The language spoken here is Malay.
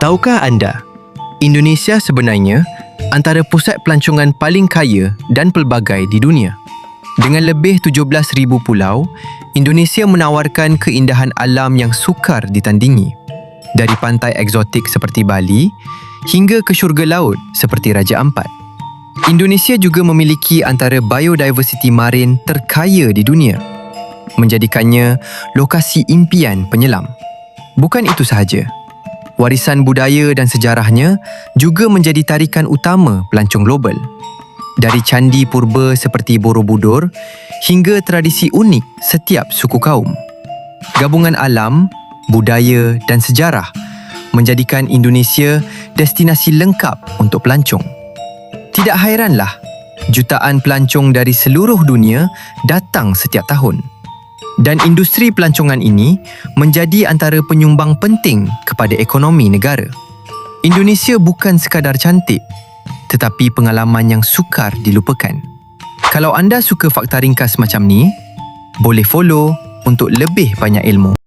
Tahukah anda, Indonesia sebenarnya antara pusat pelancongan paling kaya dan pelbagai di dunia. Dengan lebih 17,000 pulau, Indonesia menawarkan keindahan alam yang sukar ditandingi. Dari pantai eksotik seperti Bali hingga ke syurga laut seperti Raja Ampat. Indonesia juga memiliki antara biodiversiti marin terkaya di dunia, menjadikannya lokasi impian penyelam. Bukan itu sahaja, warisan budaya dan sejarahnya juga menjadi tarikan utama pelancong global. Dari candi purba seperti Borobudur hingga tradisi unik setiap suku kaum. Gabungan alam, budaya dan sejarah menjadikan Indonesia destinasi lengkap untuk pelancong. Tidak hairanlah, jutaan pelancong dari seluruh dunia datang setiap tahun. Dan industri pelancongan ini menjadi antara penyumbang penting kepada ekonomi negara. Indonesia bukan sekadar cantik, tetapi pengalaman yang sukar dilupakan. Kalau anda suka fakta ringkas macam ni, boleh follow untuk lebih banyak ilmu.